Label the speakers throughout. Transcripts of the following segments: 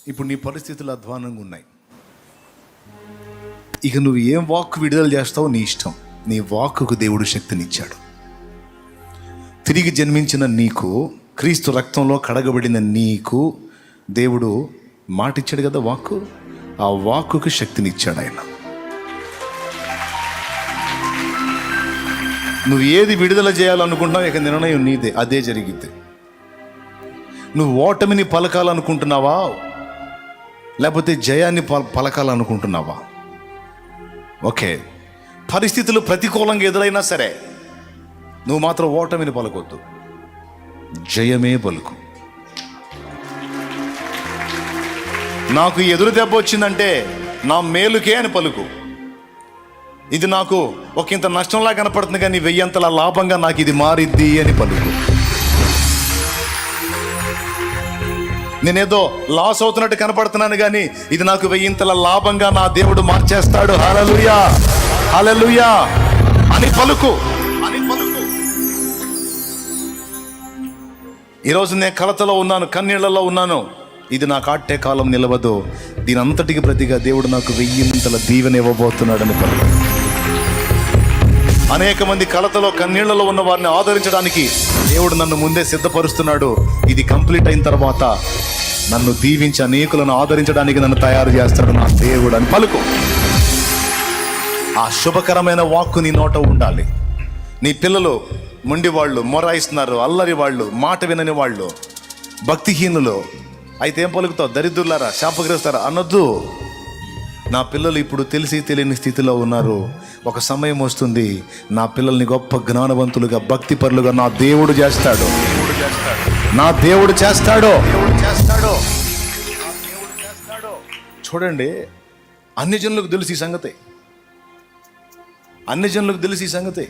Speaker 1: ఇప్పుడు నీ పరిస్థితులు అధ్వానంగా ఉన్నాయి. ఇక నువ్వు ఏం వాక్ విడుదల చేస్తావో నీ ఇష్టం. నీ వాక్కుకు దేవుడు శక్తినిచ్చాడు. తిరిగి జన్మించిన నీకు, క్రీస్తు రక్తంలో కడగబడిన నీకు దేవుడు మాటిచ్చాడు కదా వాక్కు. ఆ వాక్కుకు శక్తినిచ్చాడు ఆయన. నువ్వు ఏది విడుదల చేయాలనుకుంటున్నావు, ఇక నిర్ణయం నీదే, అదే జరిగిద్ది. నువ్వు ఓటమిని పలకాలనుకుంటున్నావా, లేకపోతే జయాన్ని పలకాలనుకుంటున్నావా? ఓకే, పరిస్థితులు ప్రతికూలంగా ఎదురైనా సరే నువ్వు మాత్రం ఓటమిని పలకొద్దు, జయమే పలుకు. నాకు ఎదురు దెబ్బ వచ్చిందంటే నా మేలుకే అని పలుకు. ఇది నాకు ఒకంత నష్టంలా కనపడుతుంది కానీ 1000 లాభంగా నాకు ఇది మారిద్ది అని పలుకు. నేనేదో లాస్ అవుతున్నట్టు కనపడుతున్నాను కానీ ఇది నాకు 1000 లాభంగా నా దేవుడు మార్చేస్తాడు. హల్లెలూయా, హల్లెలూయా అని పలుకు. ఈరోజు నేను కలతలో ఉన్నాను, కన్నీళ్లలో ఉన్నాను. ఇది నాకు ఆట్టే కాలం నిలవదు. దీని అంతటికి ప్రతిగా దేవుడు నాకు 1000 దీవెన ఇవ్వబోతున్నాడని పలుకు. అనేక మంది కలతలో కన్నీళ్లలో ఉన్న వారిని ఆదరించడానికి దేవుడు నన్ను ముందే సిద్ధపరుస్తున్నాడు. ఇది కంప్లీట్ అయిన తర్వాత నన్ను దీవించి అనేకులను ఆదరించడానికి నన్ను తయారు చేస్తాడు నా దేవుడు అని పలుకు. ఆ శుభకరమైన వాక్కు నీ నోట ఉండాలి. నీ పిల్లలు మొండివాళ్ళు, మొరాయిస్తున్నారు, అల్లరి వాళ్ళు, మాట వినని వాళ్ళు, భక్తిహీనులు అయితే ఏం పలుకుతావు? దరిద్రులారా, శాపగ్రస్తారా అనొద్దు. నా పిల్లలు ఇప్పుడు తెలిసి తెలియని స్థితిలో ఉన్నారు. ఒక సమయం వస్తుంది, నా పిల్లల్ని గొప్ప జ్ఞానవంతులుగా, భక్తిపరులుగా నా దేవుడు చేస్తాడు. నా దేవుడు చేస్తాడు. చూడండి, అన్ని జనులకు తెలిసి ఈ సంగతి, అన్ని జనులకు తెలిసి ఈ సంగతి.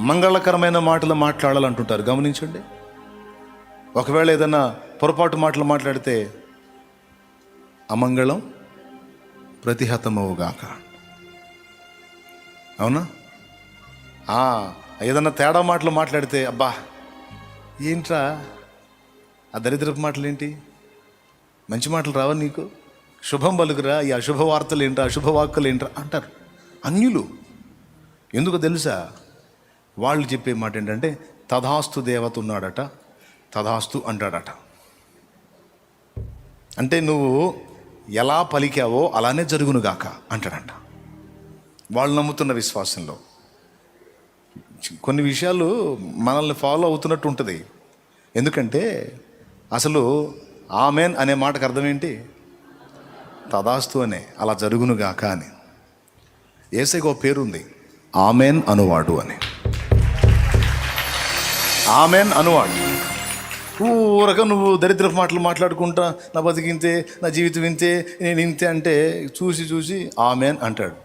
Speaker 1: మంగళకరమైన మాటలు మాట్లాడాలంటుంటారు, గమనించండి. ఒకవేళ ఏదైనా పొరపాటు మాటలు మాట్లాడితే అమంగళం ప్రతిహతమవుగాక. అవునా? ఏదన్నా తేడా మాటలు మాట్లాడితే అబ్బా ఏంట్రా ఆ దరిద్రపు మాటలు ఏంటి, మంచి మాటలు రావా నీకు, శుభం పలుకురా, ఈ అశుభ వార్తలు ఏంట్రా, అశుభ వాక్కులు ఏంట్రా అంటారు అన్యులు. ఎందుకు తెలుసా? వాళ్ళు చెప్పే మాట ఏంటంటే తథాస్తు దేవత ఉన్నాడట, తథాస్తు అంటాడట. అంటే నువ్వు ఎలా పలికావో అలానే జరుగునుగాక అంటాడంట. వాళ్ళు నమ్ముతున్న విశ్వాసంలో కొన్ని విషయాలు మనల్ని ఫాలో అవుతున్నట్టు ఉంటుంది. ఎందుకంటే అసలు ఆమెన్ అనే మాటకు అర్థం ఏంటి? తదాస్తు అనే, అలా జరుగునుగాక అని. యేసయ్యకు ఒక పేరుంది, ఆమెన్ అనువాడు అని. ఆమెన్ అనువాడు. ఊరక నువ్వు దరిద్రపు మాటలు మాట్లాడుకుంటా నా బతికింతే, నా జీవితం ఇంతే, నేను ఇంతే అంటే చూసి చూసి ఆమెన్ అంటాడు.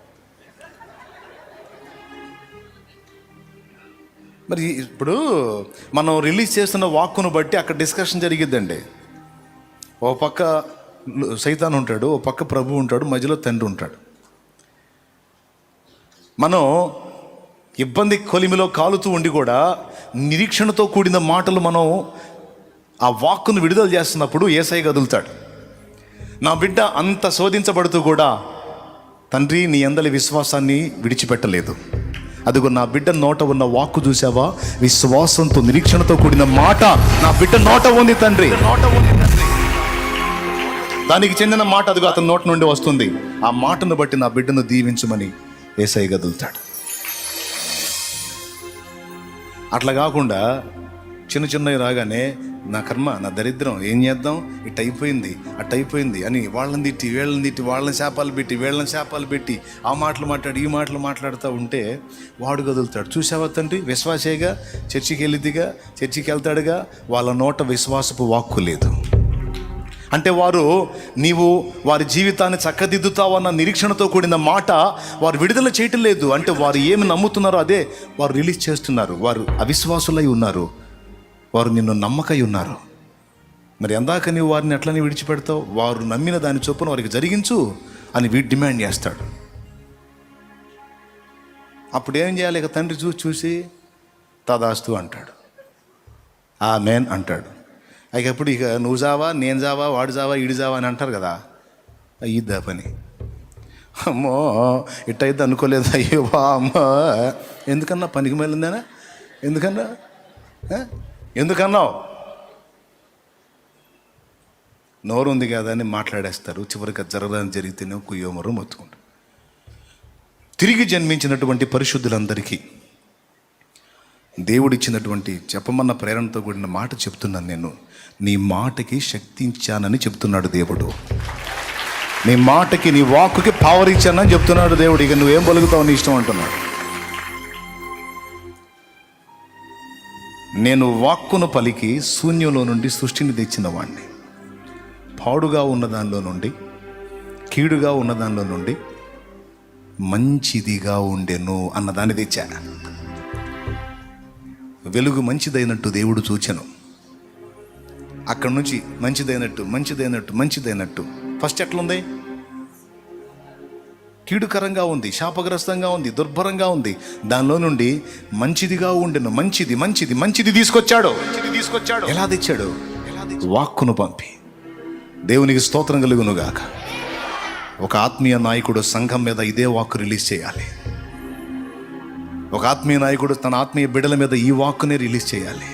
Speaker 1: మరి ఇప్పుడు మనం రిలీజ్ చేస్తున్న వాక్కును బట్టి అక్కడ డిస్కషన్ జరిగిద్దండి. ఓ పక్క సైతాన్ ఉంటాడు, ఓ పక్క ప్రభు ఉంటాడు, మధ్యలో తండ్రి ఉంటాడు. మనం ఇబ్బంది కొలిమిలో కాలుతూ ఉండి కూడా నిరీక్షణతో కూడిన మాటలు మనం ఆ వాక్కును విడుదల చేస్తున్నప్పుడు యేసయ్య కదులుతాడు. నా బిడ్డ అంత శోధించబడుతూ కూడా తండ్రి నీ అందలి విశ్వాసాన్ని విడిచిపెట్టలేదు. అదిగో నా బిడ్డ నోట ఉన్న వాక్కు చూసావా, విశ్వాసంతో నిరీక్షణతో కూడిన మాట నా బిడ్డ నోట ఉంది తండ్రి. దానికి చెందిన మాట అదిగో అతని నోట నుండి వస్తుంది. ఆ మాటను బట్టి నా బిడ్డను దీవించమని యేసయ్య కదులుతాడు. అట్లా కాకుండా చిన్న చిన్నవి రాగానే నా కర్మ, నా దరిద్రం, ఏం చేద్దాం, ఇటు అయిపోయింది అటు అయిపోయింది అని వాళ్ళని తిట్టి వీళ్ళని తిట్టి, వాళ్ళని శాపాలు పెట్టి వీళ్ళని శాపాలు పెట్టి, ఆ మాటలు మాట్లాడి ఈ మాటలు మాట్లాడుతూ ఉంటే వాడు కదులుతాడు. చూసావా తండ్రి, విశ్వాసేగా, చర్చికి వెళ్ళిదిగా, చర్చికి వెళ్తాడుగా, వాళ్ళ నోట విశ్వాసపు వాక్కు లేదు. అంటే వారు నీవు వారి జీవితాన్ని చక్కదిద్దుతావన్న నిరీక్షణతో కూడిన మాట వారు విడుదల చేయటం లేదు. అంటే వారు ఏమి నమ్ముతున్నారో అదే వారు రిలీజ్ చేస్తున్నారు. వారు అవిశ్వాసులై ఉన్నారు, వారు నిన్ను నమ్మకై ఉన్నారు. మరి ఎందాక నీవు వారిని ఎట్లని విడిచిపెడతావు? వారు నమ్మిన దాని చొప్పున వారికి జరిగించు అని డిమాండ్ చేస్తాడు. అప్పుడు ఏం చేయాలి? ఇక తండ్రి చూసి తదాస్తు అంటాడు, ఆమెన్ అంటాడు. ఎప్పుడు ఇక నువ్వు జావా, నేను జావా, వాడు జావా, ఈడు జావా అని అంటారు కదా, అయ్యిద్దా పని. అమ్మో ఇట్టయిద్ది అనుకోలేదు, అయ్యో అమ్మో ఎందుకన్నా, పనికి మేలిందేనా, ఎందుకన్నావు, నోరు ఉంది కదా అని మాట్లాడేస్తారు. చివరికి జరగడానికి జరిగితేనే కుయ్యోమరు మొత్తుకుంటారు. తిరిగి జన్మించినటువంటి పరిశుద్ధులందరికీ దేవుడిచ్చినటువంటి చెప్పమన్న ప్రేరణతో కూడిన మాట చెప్తున్నాను నేను. నీ మాటకి శక్తి ఇచ్చానని చెప్తున్నాడు దేవుడు. నీ మాటకి, నీ వాక్కుకి పవర్ ఇచ్చానని చెప్తున్నాడు దేవుడు. ఇక నువ్వేం పలుకుతావు నీ ఇష్టం అంటున్నాడు. నేను వాక్కును పలికి శూన్యంలో నుండి సృష్టిని తెచ్చిన వాడిని. పాడుగా ఉన్న దానిలో నుండి, కీడుగా ఉన్న దానిలో నుండి మంచిదిగా ఉండెను అన్నదాన్ని తెచ్చా. వెలుగు మంచిదైనట్టు దేవుడు చూచెను. అక్కడి నుంచి మంచిదైనట్టు ఫస్ట్ ఎట్లుంది? కీడుకరంగా ఉంది, శాపగ్రస్తంగా ఉంది, దుర్భరంగా ఉంది. దానిలో నుండి మంచిదిగా ఉండెను. మంచిది తీసుకొచ్చాడు. ఎలా తెచ్చాడు? వాక్కును పంపి. దేవునికి స్తోత్రం కలుగును గాక. ఒక ఆత్మీయ నాయకుడు సంఘం మీద ఇదే వాక్కు రిలీజ్ చేయాలి. ఒక ఆత్మీయ నాయకుడు తన ఆత్మీయ బిడ్డల మీద ఈ వాక్కునే రిలీజ్ చేయాలి.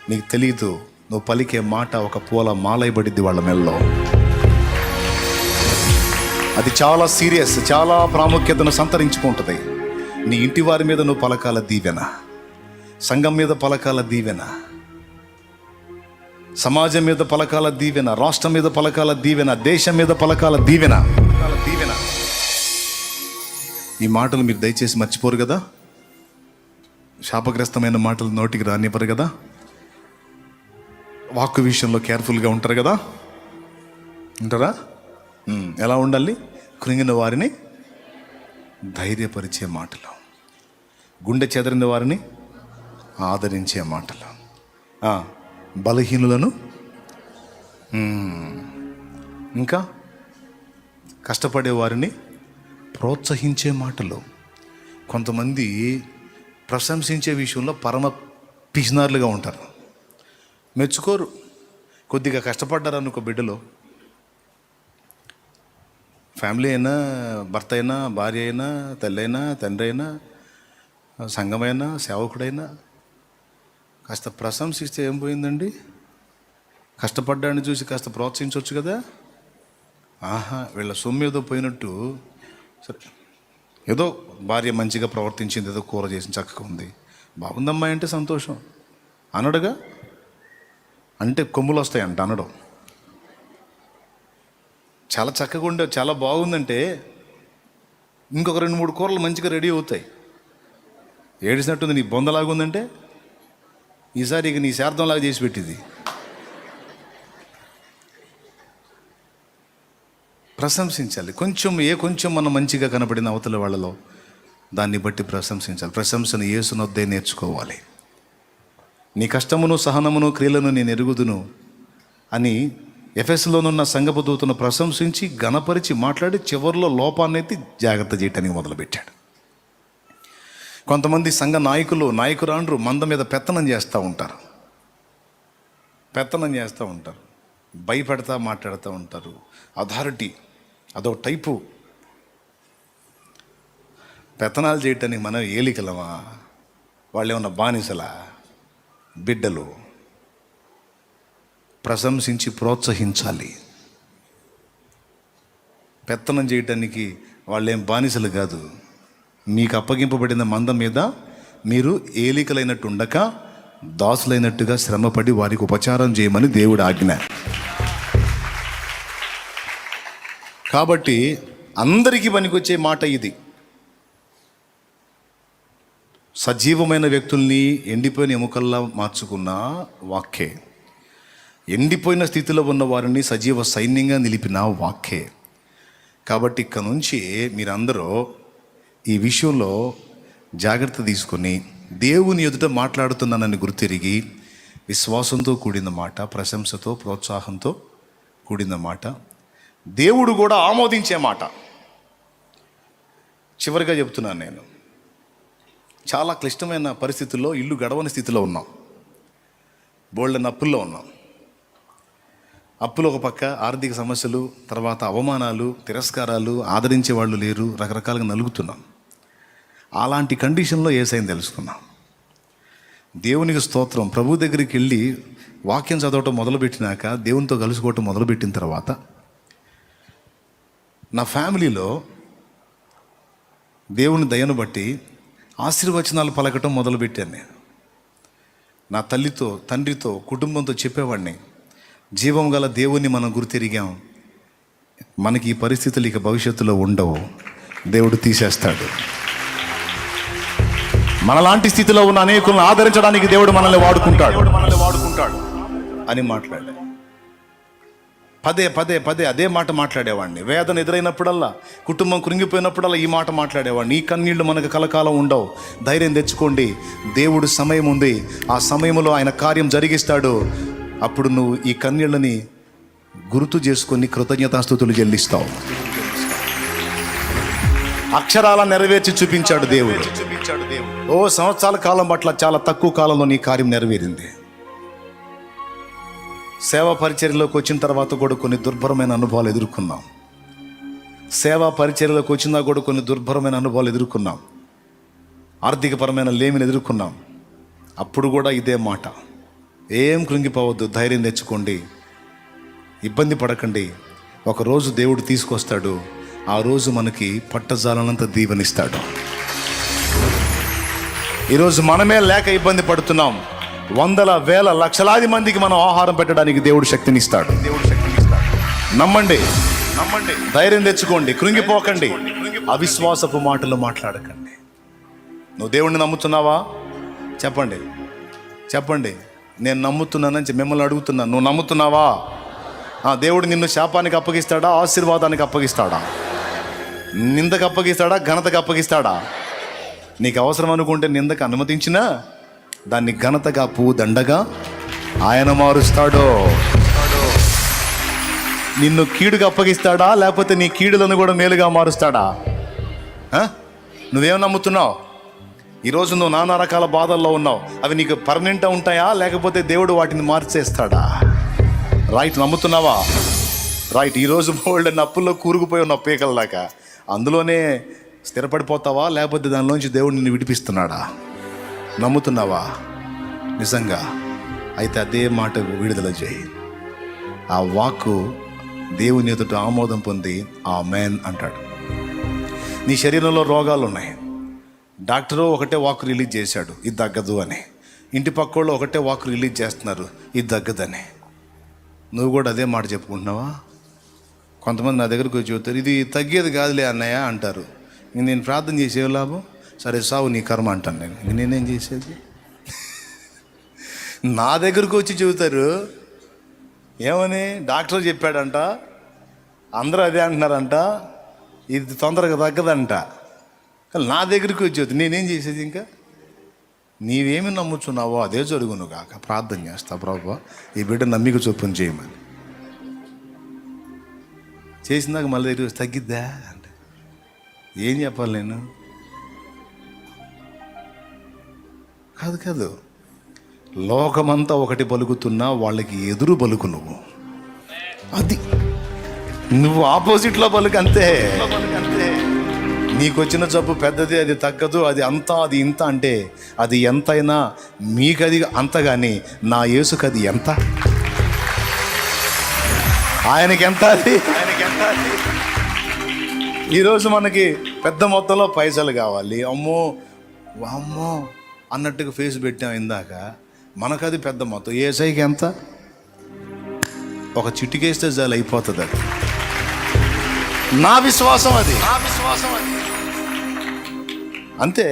Speaker 1: నీకు తెలీదు, నువ్వు పలికే మాట ఒక పూల మాలైబడిద్ది వాళ్ళ మెల్లో. అది చాలా సీరియస్, చాలా ప్రాముఖ్యతను సంతరించుకుంటుంది. నీ ఇంటి వారి మీద నువ్వు పలకాల దీవెన, సంఘం మీద పలకాల దీవెన, సమాజం మీద పలకాల దీవెన, రాష్ట్రం మీద పలకాల దీవెన, దేశం మీద పలకాల దీవెన. ఈ మాటలు మీరు దయచేసి మర్చిపోరు కదా. శాపగ్రస్తమైన మాటలు నోటికి రానివ్వరు కదా. వాక్కు విషయంలో కేర్ఫుల్గా ఉంటారు కదా. ఉంటారా? ఎలా ఉండాలి? కృంగిన వారిని ధైర్యపరిచే మాటలు, గుండె చెదరిన వారిని ఆదరించే మాటలు, బలహీనులను, ఇంకా కష్టపడే వారిని ప్రోత్సహించే మాటలు. కొంతమంది ప్రశంసించే విషయంలో పరమ పిసినారులుగా ఉంటారు, మెచ్చుకోరు. కొద్దిగా కష్టపడ్డారు అనుకో బిడ్డలో, ఫ్యామిలీ అయినా, భర్త అయినా, భార్య అయినా, తల్లి అయినా, తండ్రి అయినా, సంఘమైనా, సేవకుడైనా కాస్త ప్రశంసిస్తే ఏం పోయిందండి? కష్టపడ్డాన్ని చూసి కాస్త ప్రోత్సహించవచ్చు కదా. వీళ్ళ సొమ్ము ఏదో పోయినట్టు, సరే ఏదో భార్య మంచిగా ప్రవర్తించింది, ఏదో కూర చేసి చక్కగా ఉంది, బాగుందమ్మాయి అంటే సంతోషం అనడుగా. అంటే కొమ్ములు వస్తాయంట అనడం. చాలా చక్కగా ఉండే, చాలా బాగుందంటే ఇంకొక 2-3 కూరలు మంచిగా రెడీ అవుతాయి. ఏడిసినట్టుంది, నీ బొందలాగుందంటే ఈసారి ఇక నీ శార్థంలాగా చేసి పెట్టింది. ప్రశంసించాలి. కొంచెం మనం మంచిగా కనపడిన అవతల వాళ్ళలో దాన్ని బట్టి ప్రశంసించాలి. ప్రశంసను యేసునొద్దే నేర్చుకోవాలి. నీ కష్టమును, సహనమును, క్రియలను నేను ఎరుగుదును అని ఎఫెసులోనున్న సంఘపు దూతను ప్రశంసించి ఘనపరిచి మాట్లాడి చివరిలో లోపాన్నైతే జాగ్రత్త చేయటానికి మొదలుపెట్టాడు. కొంతమంది సంఘ నాయకురాండ్రు మంద మీద పెత్తనం చేస్తూ ఉంటారు, భయపెడతా మాట్లాడుతూ ఉంటారు. అథారిటీ అదో టైపు. పెత్తనాలు చేయటానికి మనం ఏలికలమా? వాళ్ళు ఏమన్నా బానిసలా? బిడ్డలు. ప్రశంసించి ప్రోత్సహించాలి. పెత్తనం చేయటానికి వాళ్ళేం బానిసలు కాదు. మీకు అప్పగింపబడిన మంద మీద మీరు ఏలికలైనట్టు ఉండక దాసులైనట్టుగా శ్రమపడి వారికి ఉపచారం చేయమని దేవుడు ఆజ్ఞ. కాబట్టి అందరికీ పనికొచ్చే మాట ఇది. సజీవమైన వ్యక్తుల్ని ఎండిపోయిన ఎముకల్లా మార్చుకున్న వాక్యే. ఎండిపోయిన స్థితిలో ఉన్న వారిని సజీవ సైన్యంగా నిలిపిన వాక్యే. కాబట్టి ఇక్కడ నుంచి మీరందరూ ఈ విషయంలో జాగ్రత్త తీసుకొని దేవుని ఎదుట మాట్లాడుతున్నానని గుర్తిరిగి విశ్వాసంతో కూడిన మాట, ప్రశంసతో, ప్రోత్సాహంతో కూడిన మాట, దేవుడు కూడా ఆమోదించే మాట. చివరిగా చెప్తున్నాను, నేను చాలా క్లిష్టమైన పరిస్థితుల్లో, ఇల్లు గడవని స్థితిలో ఉన్నాం. బోల్డెన్ అప్పుల్లో ఉన్నాం. అప్పులు ఒక పక్క, ఆర్థిక సమస్యలు, తర్వాత అవమానాలు, తిరస్కారాలు, ఆదరించే వాళ్ళు లేరు, రకరకాలుగా నలుగుతున్నాం. అలాంటి కండిషన్లో యేసయ్యని తెలుసుకున్నాం. దేవునికి స్తోత్రం. ప్రభు దగ్గరికి వెళ్ళి వాక్యం చదవటం మొదలుపెట్టినాక, దేవునితో కలుసుకోవటం మొదలుపెట్టిన తర్వాత నా ఫ్యామిలీలో దేవుని దయను బట్టి ఆశీర్వచనాలు పలకటం మొదలుపెట్టాను. నేను నా తల్లితో, తండ్రితో, కుటుంబంతో చెప్పేవాడిని, జీవం గల దేవుణ్ణి మనం గుర్తిరిగాం, మనకి ఈ పరిస్థితులు ఇక భవిష్యత్తులో ఉండవు, దేవుడు తీసేస్తాడు. మనలాంటి స్థితిలో ఉన్న అనేకులను ఆదరించడానికి దేవుడు మనల్ని వాడుకుంటాడు అని మాట్లాడా. పదే పదే పదే అదే మాట మాట్లాడేవాడిని. వేదన ఎదురైనప్పుడల్లా, కుటుంబం కృంగిపోయినప్పుడల్లా ఈ మాట మాట్లాడేవాడిని. ఈ కన్నీళ్లు మనకు కలకాలం ఉండవు, ధైర్యం తెచ్చుకోండి, దేవుడు సమయం ఉంది, ఆ సమయంలో ఆయన కార్యం జరిగిస్తాడు. అప్పుడు నువ్వు ఈ కన్నీళ్ళని గుర్తు చేసుకొని కృతజ్ఞతాస్తుతులు చెల్లిస్తావు. అక్షరాల నెరవేర్చి చూపించాడు దేవుడు. ఓ సంవత్సరాల కాలం పట్ల చాలా తక్కువ కాలంలో నీ కార్యం నెరవేరింది. సేవా పరిచర్యలోకి వచ్చిన తర్వాత కూడా కొన్ని దుర్భరమైన అనుభవాలు ఎదుర్కొన్నాం. సేవా పరిచర్యలోకి వచ్చినా కూడా కొన్ని దుర్భరమైన అనుభవాలు ఎదుర్కొన్నాం. ఆర్థికపరమైన లేమిని ఎదుర్కొన్నాం. అప్పుడు కూడా ఇదే మాట, ఏం కృంగిపోవద్దు, ధైర్యం తెచ్చుకోండి, ఇబ్బంది పడకండి, ఒకరోజు దేవుడు తీసుకొస్తాడు, ఆ రోజు మనకి పట్టజాలనంత దీవెనిస్తాడు. ఈరోజు మనమే లేక ఇబ్బంది పడుతున్నాం, వందల వేల లక్షలాది మందికి మనం ఆహారం పెట్టడానికి దేవుడు శక్తినిస్తాడు. నమ్మండి, ధైర్యం తెచ్చుకోండి, కృంగిపోకండి, అవిశ్వాసపు మాటలు మాట్లాడకండి. నువ్వు దేవుణ్ణి నమ్ముతున్నావా? చెప్పండి. నేను నమ్ముతున్నానని మిమ్మల్ని అడుగుతున్నాను. నువ్వు నమ్ముతున్నావా? దేవుడు నిన్ను శాపానికి అప్పగిస్తాడా, ఆశీర్వాదానికి అప్పగిస్తాడా, నిందకు అప్పగిస్తాడా, ఘనతకు అప్పగిస్తాడా? నీకు అవసరం అనుకుంటే నిందకు అనుమతించినా దాన్ని ఘనతగా, దండగా ఆయన మారుస్తాడు. నిన్ను కీడుగా అప్పగిస్తాడా, లేకపోతే నీ కీడులను కూడా మేలుగా మారుస్తాడా? నువ్వేం నమ్ముతున్నావు? ఈరోజు నువ్వు నానా రకాల బాధల్లో ఉన్నావు, అవి నీకు పర్మనెంట్గా ఉంటాయా, లేకపోతే దేవుడు వాటిని మార్చేస్తాడా? రైట్, నమ్ముతున్నావా? రైట్. ఈరోజు బోల్డెన్ అప్పుల్లో కూరుకుపోయి ఉన్నావు పీకల దాకా, అందులోనే స్థిరపడిపోతావా, లేకపోతే దానిలోంచి దేవుడు నిన్ను విడిపిస్తున్నాడా? నమ్ముతున్నావా నిజంగా? అయితే అదే మాట విడుదల చేయి. ఆ వాక్కు దేవుని ఎదుట ఆమోదం పొంది ఆమేన్ అంటాడు. నీ శరీరంలో రోగాలు ఉన్నాయి, డాక్టరు ఒకటే వాక్ రిలీజ్ చేశాడు, ఇది తగ్గదు అని. ఇంటి పక్కోళ్ళు ఒకటే వాక్ రిలీజ్ చేస్తున్నారు, ఇది తగ్గదని. నువ్వు కూడా అదే మాట చెప్పుకుంటున్నావా? కొంతమంది నా దగ్గరకు వచ్చి చెబుతారు, ఇది తగ్గేది కాదులే అన్నయ్య అంటారు. నేను ప్రార్థన చేసే లాభం, సరే సావు నీ కర్మ అంటాను నేను. నేనేం చేసేది? నా దగ్గరకు వచ్చి చెబుతారు, ఏమని? డాక్టర్ చెప్పాడంట, అందరూ అదే అంటున్నారంట, ఇది తొందరగా తగ్గదంట. నా దగ్గరికి వచ్చి చెబుతా, నేనేం చేసేది? ఇంకా నీవేమి నమ్ముచున్నావో అదే జరుగును కాక. ప్రార్థన చేస్తా, ప్రభువా ఈ బిడ్డ నమ్మిక చొప్పున చేయమని. చేసినాక మళ్ళీ దగ్గర తగ్గిద్దా అంటే ఏం చెప్పాలి నేను? కాదు, లోకమంతా ఒకటి పలుకుతున్నా వాళ్ళకి ఎదురు పలుకు నువ్వు. అది నువ్వు ఆపోజిట్లో పలుకు, అంతే. నీకు వచ్చిన జబ్బు పెద్దది, అది తగ్గదు, అది అంతా, అది ఇంత అంటే అది ఎంతైనా మీకది అంత, కానీ నా యేసుకు అది ఎంత, ఆయనకి ఎంత, అది ఈరోజు మనకి పెద్ద మొత్తంలో పైసలు కావాలి, అమ్మో అన్నట్టుగా ఫేస్ పెట్టాం ఇందాక. మనకు అది పెద్ద మొత్తం. యేసయ్యకి ఎంత? ఒక చిటికేస్తే చాలు, అయిపోతుంది. అది నా విశ్వాసం, అది అంతే.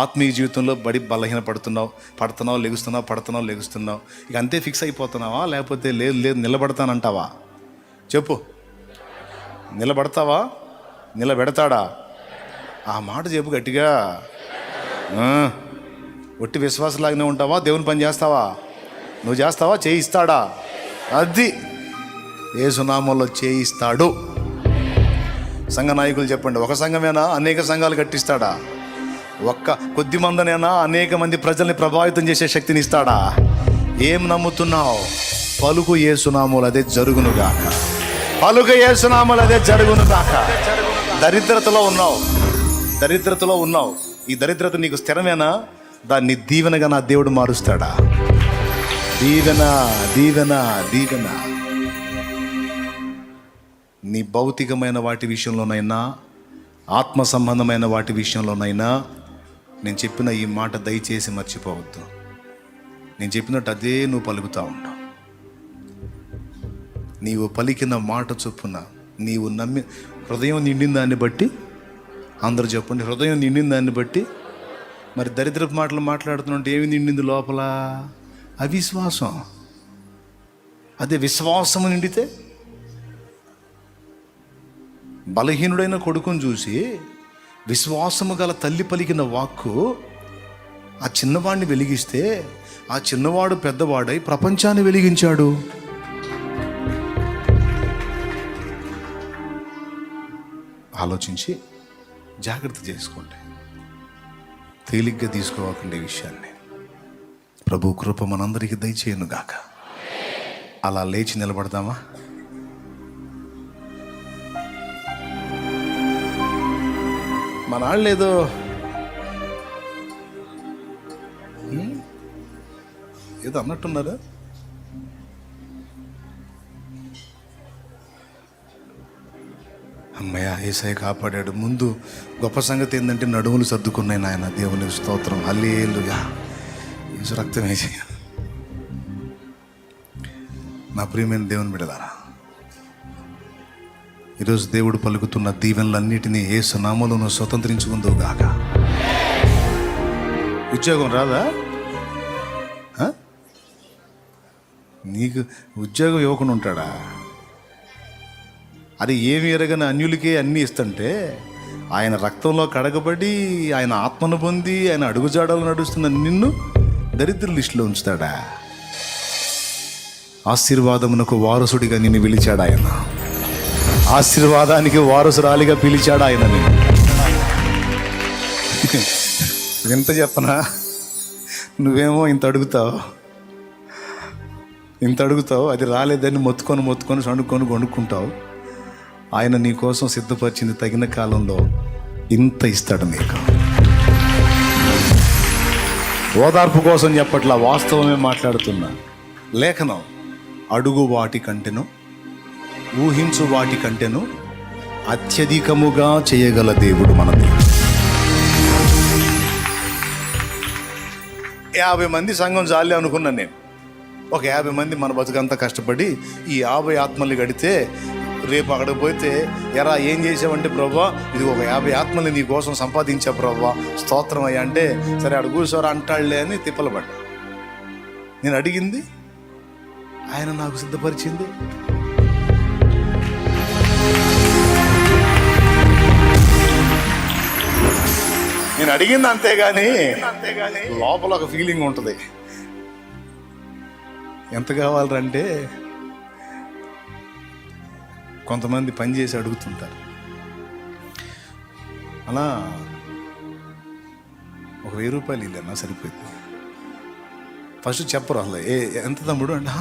Speaker 1: ఆత్మీయ జీవితంలో బలహీన పడుతున్నావు, లెగుస్తున్నావు. ఇక అంతే ఫిక్స్ అయిపోతున్నావా, లేకపోతే లేదు నిలబడతానంటావా? చెప్పు, నిలబడతావా? నిలబెడతాడా? ఆ మాట చెప్పు గట్టిగా. ఒట్టి విశ్వాసలాగానే ఉంటావా? దేవుని పని చేస్తావా? నువ్వు చేస్తావా? చేయిస్తాడా? అది యేసు నామములో చేయిస్తాడు. సంఘ నాయకులు చెప్పండి, ఒక సంఘమేనా? అనేక సంఘాలు కట్టిస్తాడా? కొద్ది మందినైనా అనేక మంది ప్రజల్ని ప్రభావితం చేసే శక్తిని ఇస్తాడా? ఏం నమ్ముతున్నావు? పలుకు యేసునామములు అదే జరుగునుగాక. పలుకు యేసునామములు అదే జరుగునుగాక. దరిద్రతలో ఉన్నావు. ఈ దరిద్రత నీకు స్థిరమేనా? దాన్ని దీవెనగా నా దేవుడు మారుస్తాడా? దీవెన. నీ భౌతికమైన వాటి విషయంలోనైనా, ఆత్మ సంబంధమైన వాటి విషయంలోనైనా నేను చెప్పిన ఈ మాట దయచేసి మర్చిపోవద్దు. నేను చెప్పినట్టు అదే నువ్వు పలుకుతా ఉంటావు. నీవు పలికిన మాట చొప్పున నీవు నమ్మి హృదయం నిండిన దాన్ని బట్టి, అందరూ చెప్పండి, హృదయం నిండిన దాన్ని బట్టి. మరి దరిద్రపు మాటలు మాట్లాడుతున్నట్టు ఏమి నిండింది లోపల? అవిశ్వాసం. అదే విశ్వాసము నిండితే, బలహీనుడైన కొడుకుని చూసి విశ్వాసము గల తల్లి పలికిన వాక్కు ఆ చిన్నవాడిని వెలిగిస్తే, ఆ చిన్నవాడు పెద్దవాడై ప్రపంచాన్ని వెలిగించాడు. ఆలోచించి జాగ్రత్త చేసుకోండి. తేలిగ్గా తీసుకోవాలండి ఈ విషయాన్ని. ప్రభు కృప మనందరికీ దయచేయను గాక. అలా లేచి నిలబడదామా? మన వాళ్ళు ఏదో అన్నట్టున్నారా? అమ్మయ్య, యేసయ్య కాపాడాడు. ముందు గొప్ప సంగతి ఏంటంటే నడుములు సర్దుకున్నాయి నాయన. దేవుని స్తోత్రం. హల్లెలూయా. యేసు రక్తం వేసి. నా ప్రియమైన దేవుని బిడ్డలారా, ఈరోజు దేవుడు పలుకుతున్న దీవెనలన్నిటినీ యేసు నామములో స్వతంత్రించుకుందువు గాక. ఉద్యోగం రాదా? నీకు ఉద్యోగం ఇవ్వకుండా ఉంటాడా? అది ఏమి ఎరగని అన్యులకే అన్నీ ఇస్తుంటే, ఆయన రక్తంలో కడగబడి, ఆయన ఆత్మను పొంది, ఆయన అడుగుజాడలు నడుస్తున్న నిన్ను దరిద్ర లిస్టులో ఉంచుతాడా? ఆశీర్వాదమునకు వారసుడిగా నిన్ను పిలిచాడు ఆయన. ఆశీర్వాదానికి వారసురాలిగా పిలిచాడు ఆయన నిన్ను. ఎంత చెప్పనా? నువ్వేమో ఇంత అడుగుతావు, అది రాలేదని మొత్తుకొని సణుక్కొని కొనుక్కుంటావు. ఆయన నీ కోసం సిద్ధపరిచింది తగిన కాలంలో ఇంత ఇస్తాడు నీకు. ఓదార్పు కోసం చెప్పట్లా, వాస్తవమే మాట్లాడుతున్నా. లేఖనం, అడుగు వాటి కంటెను, ఊహించు వాటి కంటెను అత్యధికముగా చేయగల దేవుడు మన దేవుడు. 50 మంది సంఘం చాలే అనుకున్నాను నేను. ఒక 50 మంది మన బతుకంతా కష్టపడి ఈ 50 ఆత్మల్ని గడితే, రేపు అక్కడికి పోతే, ఎరా ఏం చేసావంటే, ప్రభా ఇది ఒక 50 ఆత్మల్ని నీ కోసం సంపాదించా ప్రభా, స్తోత్రం అయ్యా అంటే, సరే అడు కూర్చోరా అంటాడులే అని తిప్పలబడ్డా. నేను అడిగింది ఆయన నాకు సిద్ధపరిచింది. నేను అడిగింది అంతేగాని లోపల ఒక ఫీలింగ్ ఉంటుంది. ఎంత కావాలంటే, కొంతమంది పని చేసి అడుగుతుంటారు. అలా ఒక 1000 రూపాయలు ఇల్లన్నా సరిపోయింది. ఫస్ట్ చెప్పరు అసలు, ఎంత తమ్ముడు అంటే,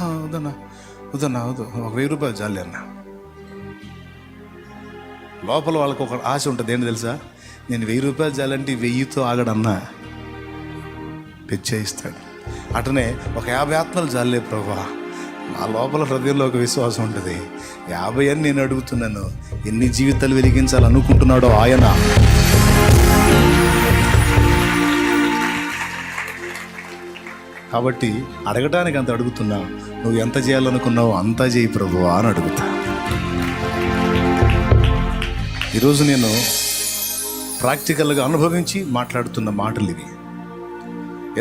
Speaker 1: వద్దన్నా ఒక 1000 రూపాయలు చాలే అన్న. లోపల వాళ్ళకి ఒక ఆశ ఉంటుంది. ఏంటి తెలుసా? నేను 1000 రూపాయలు చాలంటే 1000తో ఆగడన్నా, పెంచేయిస్తాడు. అటనే ఒక 50 ఆత్మలు చాలే ప్రభా, నా లోపల హృదయంలో ఒక విశ్వాసం ఉంటుంది. 50 అని నేను అడుగుతున్నాను. ఎన్ని జీవితాలు వెలిగించాలనుకుంటున్నాడో ఆయన. కాబట్టి అడగటానికి అంత అడుగుతున్నా, నువ్వు ఎంత చేయాలనుకున్నావో అంతా చేయి ప్రభువా అని అడుగుతా. ఈరోజు నేను ప్రాక్టికల్గా అనుభవించి మాట్లాడుతున్న మాటలు ఇవి.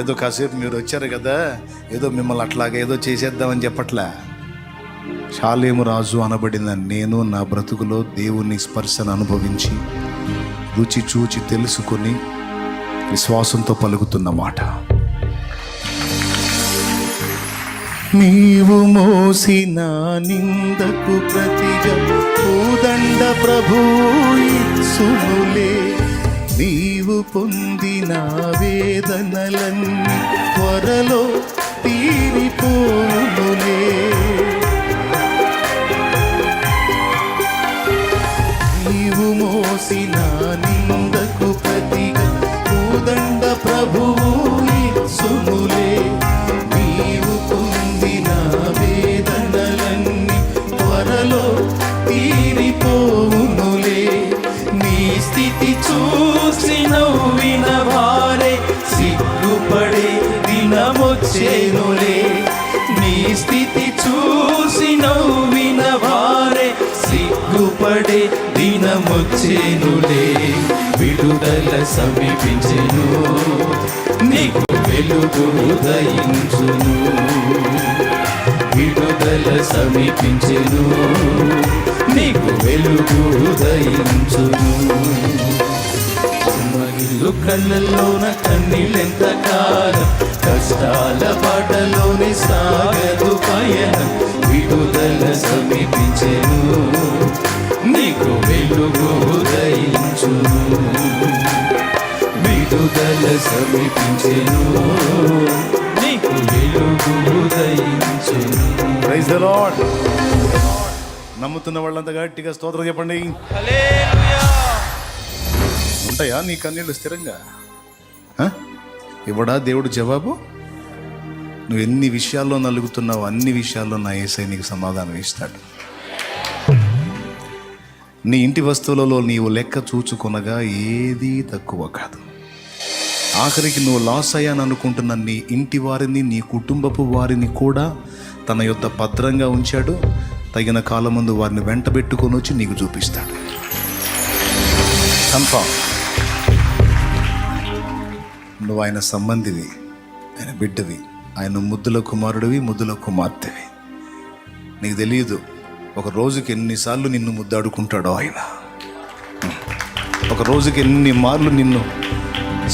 Speaker 1: ఏదో కాసేపు మీరు వచ్చారు కదా, ఏదో మిమ్మల్ని అట్లాగా ఏదో చేసేద్దామని చెప్పట్లే. షాలేము రాజు అనబడిన నేను నా బ్రతుకులో దేవుని స్పర్శను అనుభవించి, రుచి చూచి తెలుసుకొని విశ్వాసంతో పలుకుతున్న మాట. నీవు మోసిన నిందకు ప్రతిగా పూదండ ప్రభువు ఇచ్చునులే, నీవు పొందిన వేదనలన్నీ త్వరలో తీరిపోనులే. నీవు మోసిన నిందకు ప్రతిగా కోదండ ప్రభువు ఇచ్చునులే. నీవు పొందిన వేదనలన్నీ త్వరలో తీరిపోవునులే. నీ స్థితి చూసి నవ్విన వారే సిగ్గుపడే దినమొచ్చేనులే. నీ స్థితి చూసి నవ్విన వారే సిగ్గుపడే దినమొచ్చేనులే. విడుదల సమీపించెను, నీకు వెలుగు ఉదయించును. విడుదల సమీపించెను, నీకు వెలుగు ఉదయించును. ఇల్లు కళ్ళల్లోన కన్నీళ్ళెంత కాలం, కష్టాల బాటలోని సాగదు పయనం. విడుదల సమీపించెను, నీకు వెలుగు ఉదయించును. విడుదల సమీపించెను, నీకు వెలుగు ఉదయించును. Praise the lord. నమ్ముతున్న వాళ్ళంతా గట్టిగా స్తోత్రం చెప్పండి.
Speaker 2: హల్లెలూయా.
Speaker 1: ఉంటాయా నీ కన్నీళ్ళు స్థిరంగా? ఇవ్వడా దేవుడు జవాబు? నువ్వు ఎన్ని విషయాల్లో నలుగుతున్నావు, అన్ని విషయాల్లో నా యేసయ్య నీకు సమాధానం ఇస్తాడు. నీ ఇంటి వస్తువులలో నీవు లెక్క చూచుకొనగా ఏదీ తక్కువ కాదు. ఆఖరికి నువ్వు లాస్ అయ్యాను అనుకుంటున్న నీ ఇంటి వారిని, నీ కుటుంబపు వారిని కూడా తన యొద్ద భద్రంగా ఉంచాడు. తగిన కాలం ముందు వారిని వెంటబెట్టుకొని వచ్చి నీకు చూపిస్తాడు. కన్ఫర్మ్. నువ్వు ఆయన సంబంధివి, ఆయన బిడ్డవి, ఆయన ముద్దుల కుమారుడివి, ముద్దుల కుమార్తెవి. నీకు తెలియదు ఒక రోజుకి ఎన్నిసార్లు నిన్ను ముద్దాడుకుంటాడో ఆయన. ఒక రోజుకి ఎన్ని మార్లు నిన్ను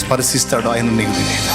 Speaker 1: స్పర్శిస్తాడో ఆయన నీకు తెలియదు.